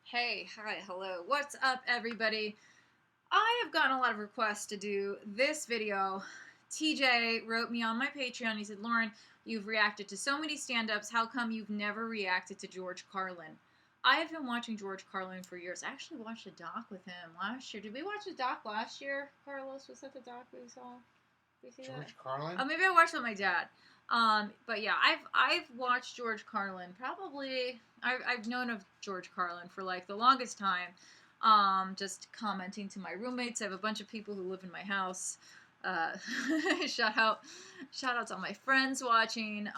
Hey, hi, hello. What's up, everybody? I have gotten a lot of requests to do this video. TJ wrote me on my Patreon. He said, Lauren, you've reacted to so many stand-ups. How come you've never reacted to George Carlin? I have been watching George Carlin for years. I actually watched a doc with him last year. Did we watch a doc last year, Carlos? Was that the doc we saw? Did we see George that? Carlin? Oh, maybe I watched it with my dad. But yeah, I've watched George Carlin probably. I've known of George Carlin for like the longest time. Just commenting to my roommates. I have a bunch of people who live in my house. Uh, shout out to all my friends watching.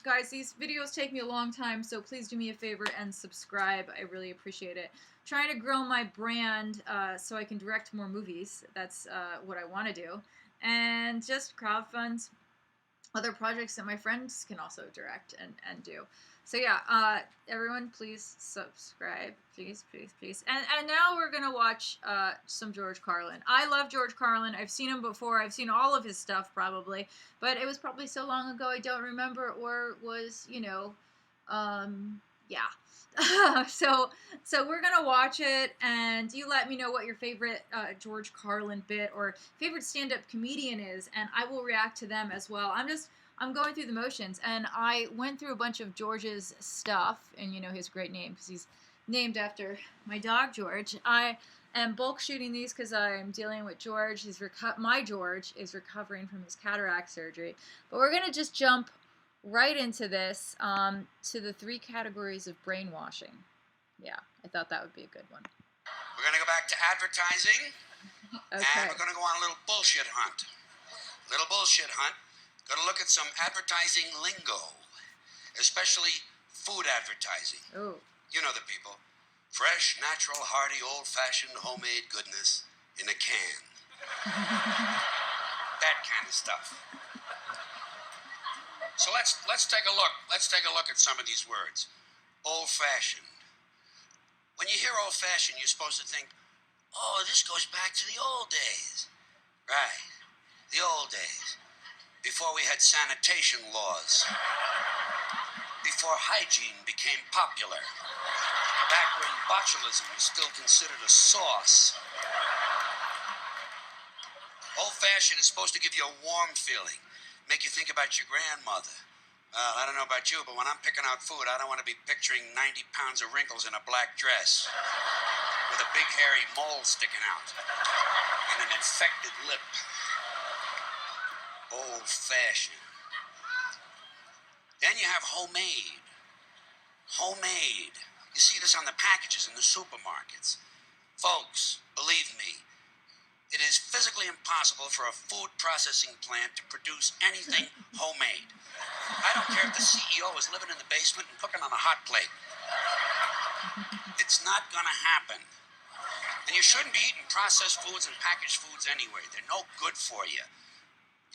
Guys, these videos take me a long time, so please do me a favor and subscribe. I really appreciate it. Trying to grow my brand so I can direct more movies. That's what I want to do. And just crowdfund other projects that my friends can also direct and do. So yeah, everyone please subscribe, please. And now we're gonna watch some George Carlin. I love George Carlin. I've seen him before. I've seen all of his stuff probably, but it was probably so long ago I don't remember, or was yeah. so we're gonna watch it, and you let me know what your favorite George Carlin bit or favorite stand-up comedian is, and I will react to them as well. I'm going through the motions, and I went through a bunch of George's stuff, and his great name because he's named after my dog George. I am bulk shooting these because I'm dealing with George. My George is recovering from his cataract surgery, but we're gonna just jump right into this, to the 3 categories of brainwashing. Yeah, I thought that would be a good one. We're going to go back to advertising, Okay. and we're going to go on a little bullshit hunt. Going to look at some advertising lingo, especially food advertising. Oh. You know the people. Fresh, natural, hearty, old-fashioned, homemade goodness in a can. That kind of stuff. So let's take a look. Let's take a look at some of these words. Old-fashioned. When you hear old-fashioned, you're supposed to think, oh, this goes back to the old days. Right. The old days. Before we had sanitation laws. Before hygiene became popular. Back when botulism was still considered a sauce. Old-fashioned is supposed to give you a warm feeling. Make you think about your grandmother. Well, I don't know about you, but when I'm picking out food, I don't want to be picturing 90 pounds of wrinkles in a black dress with a big hairy mole sticking out and an infected lip. Old-fashioned. Then you have homemade. Homemade. You see this on the packages in the supermarkets. Folks, believe me, it is physically impossible for a food processing plant to produce anything homemade. I don't care if the CEO is living in the basement and cooking on a hot plate. It's not gonna happen. And you shouldn't be eating processed foods and packaged foods anyway. They're no good for you.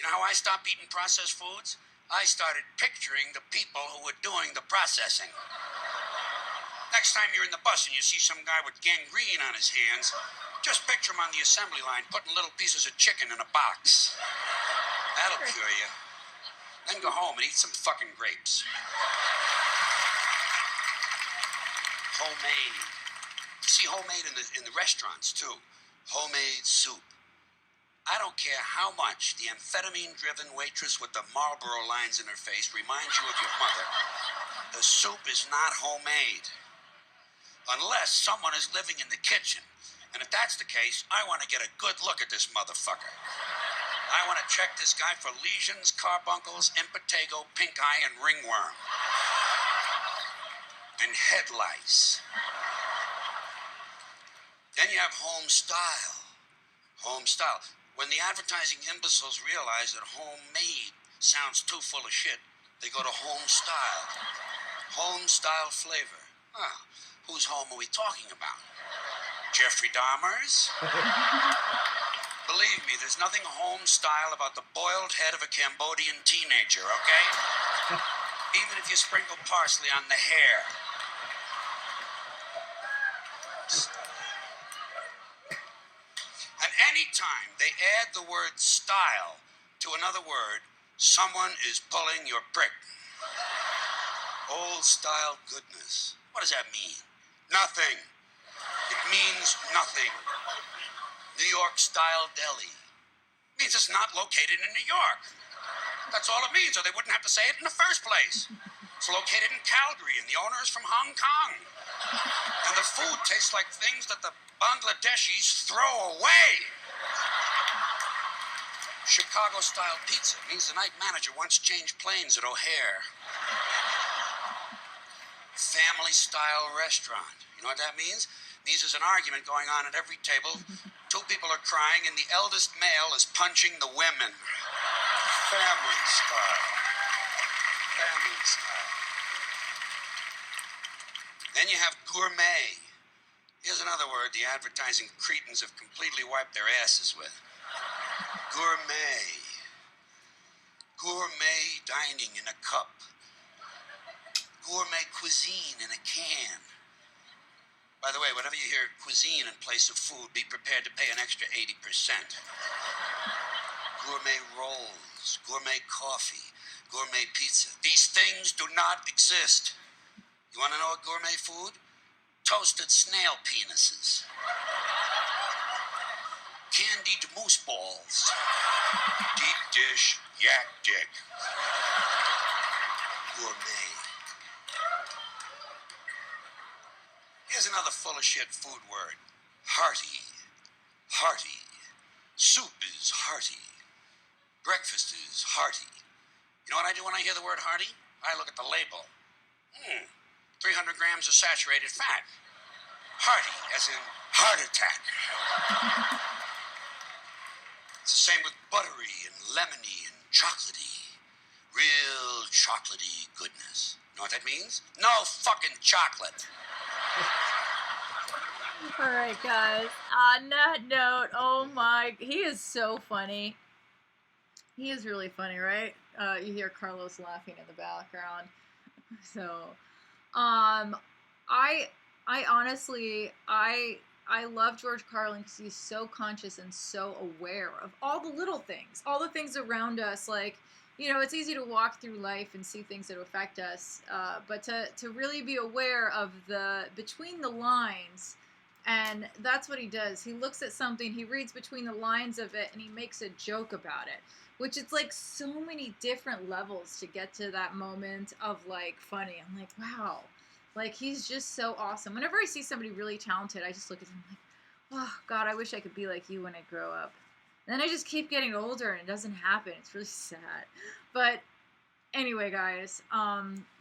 You know how I stopped eating processed foods? I started picturing the people who were doing the processing. Next time you're in the bus and you see some guy with gangrene on his hands, just picture him on the assembly line putting little pieces of chicken in a box. That'll cure you. Then go home and eat some fucking grapes. Homemade. You see homemade in the restaurants too. Homemade soup. I don't care how much the amphetamine-driven waitress with the Marlboro lines in her face reminds you of your mother. The soup is not homemade. Unless someone is living in the kitchen. And if that's the case, I want to get a good look at this motherfucker. I want to check this guy for lesions, carbuncles, impetigo, pink eye, and ringworm. And head lice. Then you have home style. Home style. When the advertising imbeciles realize that homemade sounds too full of shit, they go to home style. Home style flavor. Oh, whose home are we talking about? Jeffrey Dahmer's? Believe me, there's nothing home style about the boiled head of a Cambodian teenager, okay? Even if you sprinkle parsley on the hair. And anytime they add the word style to another word, someone is pulling your prick. Old style goodness. What does that mean? Nothing. means nothing. New York-style deli means it's not located in New York. That's all it means, or they wouldn't have to say it in the first place. It's located in Calgary, and the owner is from Hong Kong. And the food tastes like things that the Bangladeshis throw away. Chicago-style pizza means the night manager once changed planes at O'Hare. Family-style restaurant. You know what that means? It means there's an argument going on at every table. Two people are crying, and the eldest male is punching the women. Family style. Family style. Then you have gourmet. Here's another word the advertising cretins have completely wiped their asses with. Gourmet. Gourmet dining in a cup. Gourmet cuisine in a can. By the way, whenever you hear cuisine in place of food, be prepared to pay an extra 80%. Gourmet rolls, gourmet coffee, gourmet pizza. These things do not exist. You want to know a gourmet food? Toasted snail penises. Candied moose balls. Deep dish yak dick. Gourmet. Here's another full of shit food word. Hearty. Hearty. Soup is hearty. Breakfast is hearty. You know what I do when I hear the word hearty? I look at the label. 300 grams of saturated fat. Hearty, as in heart attack. It's the same with buttery and lemony and chocolatey. Real chocolatey goodness. You know what that means? No fucking chocolate. All right, guys. On that note, oh my, he is so funny. He is really funny, right? You hear Carlos laughing in the background. So, I honestly, I love George Carlin because he's so conscious and so aware of all the little things, all the things around us. Like, you know, it's easy to walk through life and see things that affect us, but to really be aware of the between the lines, and that's what he does. He looks at something, he reads between the lines of it, and he makes a joke about it, which it's like so many different levels to get to that moment of like funny. I'm like, wow, like he's just so awesome. Whenever I see somebody really talented, I just look at them like, oh God, I wish I could be like you when I grow up. Then I just keep getting older and it doesn't happen. It's really sad. But anyway, guys,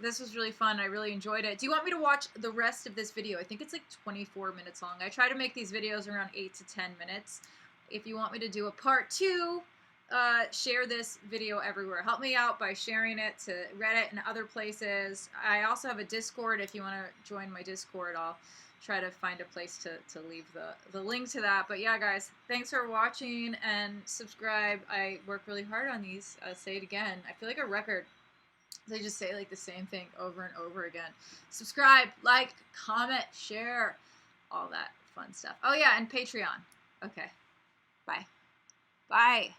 this was really fun. I really enjoyed it. Do you want me to watch the rest of this video? I think it's like 24 minutes long. I try to make these videos around 8 to 10 minutes. If you want me to do a part 2, share this video everywhere. Help me out by sharing it to Reddit and other places. I also have a Discord. If you want to join my Discord, I'll try to find a place to leave the link to that. But yeah, guys, thanks for watching and subscribe. I work really hard on these. I'll say it again. I feel like a record. They just say like the same thing over and over again. Subscribe, like, comment, share, all that fun stuff. Oh yeah, and Patreon. Okay. Bye. Bye.